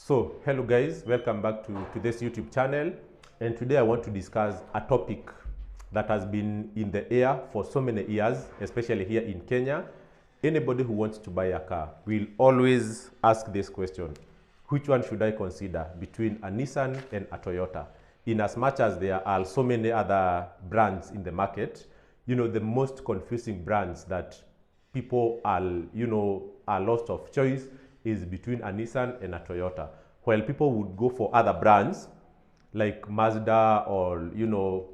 So, hello guys, welcome back to this YouTube channel. And today I want to discuss a topic that has been in the air for so many years, especially here in Kenya. Anybody who wants to buy a car will always ask this question: which one should I consider between a Nissan and a Toyota? In as much as there are so many other brands in the market, the most confusing brands that people are, are lost of choice is between a Nissan and a Toyota. While people would go for other brands like Mazda or,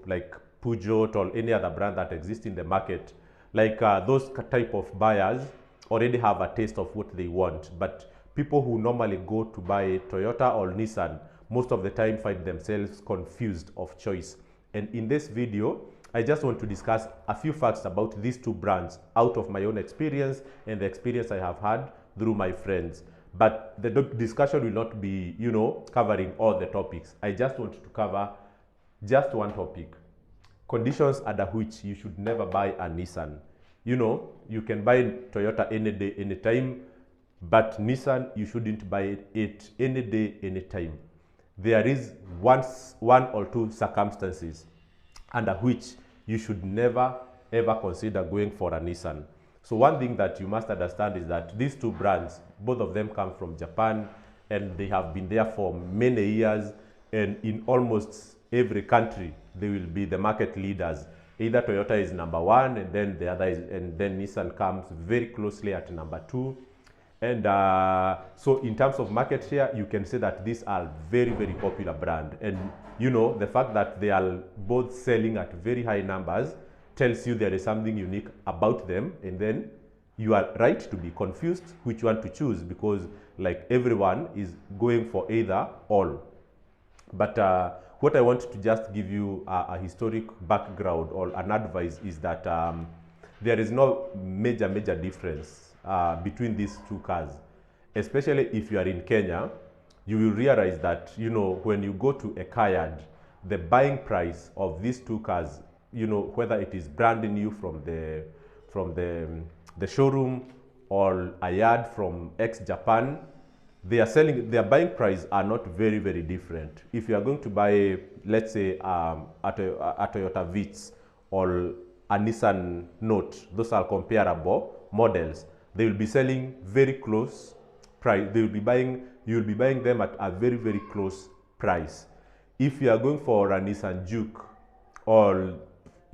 like Peugeot or any other brand that exists in the market, like those type of buyers already have a taste of what they want. But people who normally go to buy Toyota or Nissan most of the time find themselves confused of choice. And in this video, I just want to discuss a few facts about these two brands out of my own experience and the experience I have had through my friends. But the discussion will not be, covering all the topics. I just want to cover just one topic: conditions under which you should never buy a Nissan. You can buy Toyota any day, any time, but Nissan, you shouldn't buy it any day, any time. There is one or two circumstances under which you should never ever consider going for a Nissan. So one thing that you must understand is that these two brands, both of them come from Japan, and they have been there for many years, and in almost every country they will be the market leaders. Either Toyota is number one, and then the other is, and then Nissan comes very closely at number two. And so in terms of market share, you can say that these are very, very popular brand. And the fact that they are both selling at very high numbers tells you there is something unique about them, and then you are right to be confused which one to choose, because like everyone is going for either all. But what I want to just give you a historic background or an advice is that there is no major difference between these two cars. Especially if you are in Kenya, you will realize that when you go to a car yard, the buying price of these two cars, whether it is brand new from the showroom or a yard from Japan, their buying price are not very different. If you are going to buy, let's say, a Toyota Vitz or a Nissan Note, those are comparable models. They will be selling very close price. You will be buying them at a very close price. If you are going for a Nissan Juke or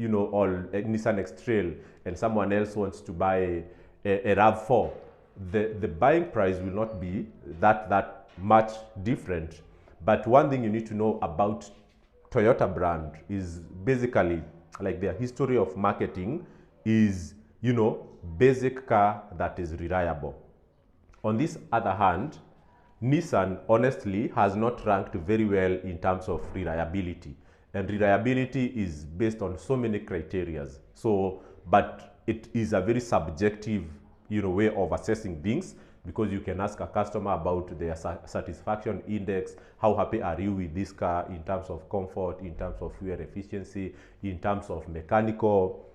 or a Nissan X-Trail, and someone else wants to buy a RAV4, the buying price will not be that much different. But one thing you need to know about Toyota brand is basically like their history of marketing is, basic car that is reliable. On this other hand, Nissan honestly has not ranked very well in terms of reliability. And reliability is based on so many criteria. But it is a very subjective, way of assessing things, because you can ask a customer about their satisfaction index. How happy are you with this car in terms of comfort, in terms of fuel efficiency, in terms of mechanical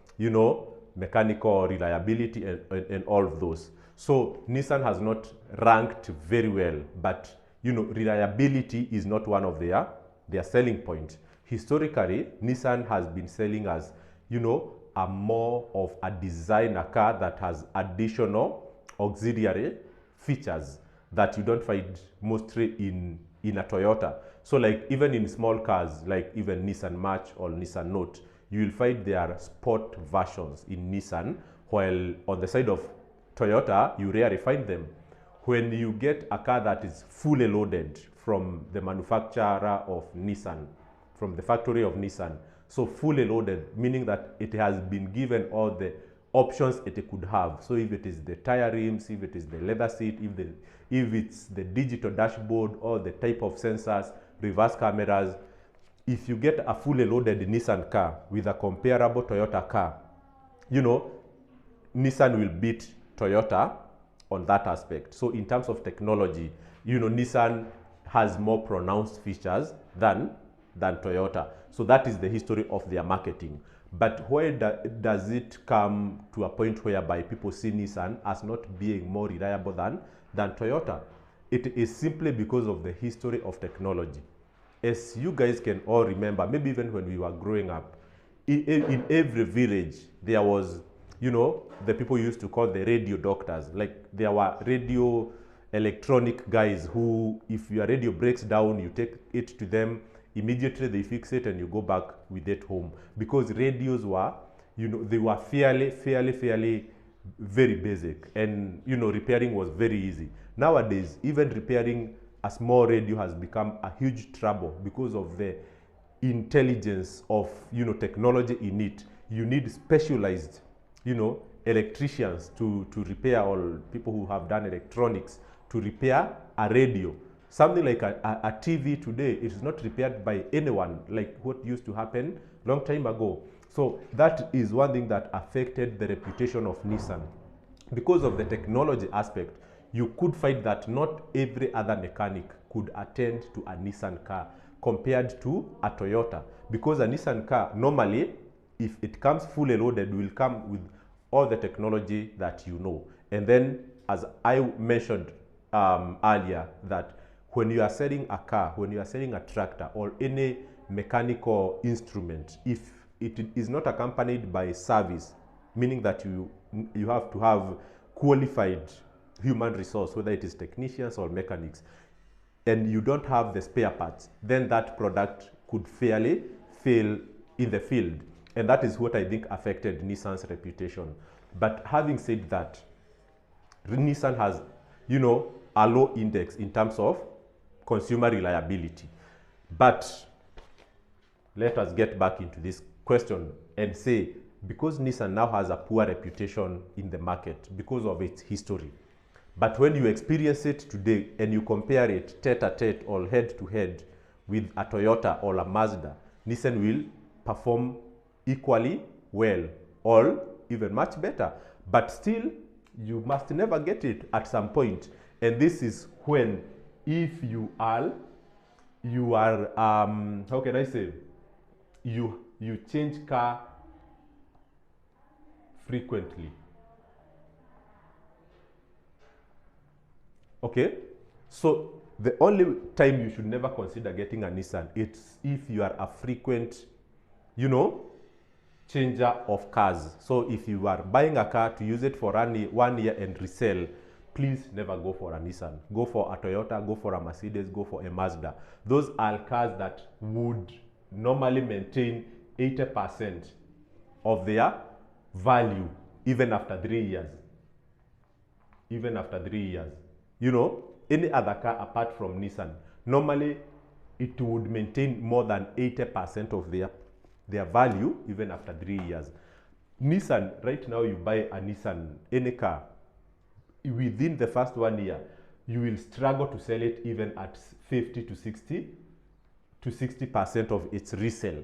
reliability, and all of those. So Nissan has not ranked very well, but reliability is not one of their selling points. Historically, Nissan has been selling as, a more of a designer car that has additional auxiliary features that you don't find mostly in a Toyota. So like even in small cars, like even Nissan March or Nissan Note, you will find their sport versions in Nissan, while on the side of Toyota, you rarely find them. When you get a car that is fully loaded from the manufacturer of Nissan, from the factory of Nissan, so fully loaded, meaning that it has been given all the options it could have. So if it is the tire rims, if it is the leather seat, if it's the digital dashboard, or the type of sensors, reverse cameras, if you get a fully loaded Nissan car with a comparable Toyota car, Nissan will beat Toyota on that aspect. So in terms of technology, Nissan has more pronounced features than Toyota. So that is the history of their marketing. But where does it come to a point whereby people see Nissan as not being more reliable than Toyota? it is simply because of the history of technology. As you guys can all remember, maybe even when we were growing up, in every village, there was, you know, the people used to call the radio doctors. Like, there were radio electronic guys who, if your radio breaks down, you take it to them, immediately they fix it and you go back with it home. Because radios were, you know, they were fairly very basic, and, you know, repairing was very easy. Nowadays, even repairing a small radio has become a huge trouble because of the intelligence of, you know, technology in it. You need specialized, you know, electricians to repair, all people who have done electronics to repair a radio. Something like a TV today, it is not repaired by anyone like what used to happen long time ago. So that is one thing that affected the reputation of Nissan. Because of the technology aspect, you could find that not every other mechanic could attend to a Nissan car compared to a Toyota. Because a Nissan car, normally, if it comes fully loaded, will come with all the technology that you know. And then, as I mentioned earlier, that when you are selling a car, when you are selling a tractor or any mechanical instrument, if it is not accompanied by service, meaning that you have to have qualified human resource, whether it is technicians or mechanics, and you don't have the spare parts, then that product could fairly fail in the field. And that is what I think affected Nissan's reputation. But having said that, Nissan has, you know, a low index in terms of consumer reliability. But let us get back into this question and say, because Nissan now has a poor reputation in the market because of its history, but when you experience it today and you compare it tete-a-tete or head-to-head with a Toyota or a Mazda, Nissan will perform equally well or even much better. But still, you must never get it at some point. And this is when, if you are how can I say, you change car frequently. Okay, so the only time you should never consider getting a Nissan, it's if you are a frequent, you know, changer of cars. So if you are buying a car to use it for 1 year and resell, please never go for a Nissan. Go for a Toyota, go for a Mercedes, go for a Mazda. Those are cars that would normally maintain 80% of their value even after 3 years. Even after 3 years. You know, any other car apart from Nissan, normally it would maintain more than 80% of their value even after 3 years. Nissan, right now you buy a Nissan, any car, within the first 1 year, you will struggle to sell it even at 50 to 60% of its resale.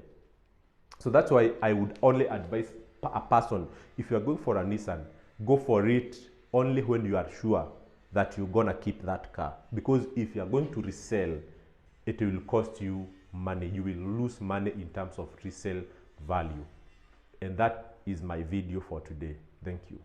So that's why I would only advise a person, if you are going for a Nissan, go for it only when you are sure that you're gonna keep that car. Because if you are going to resell, it will cost you money. You will lose money in terms of resale value. And that is my video for today. Thank you.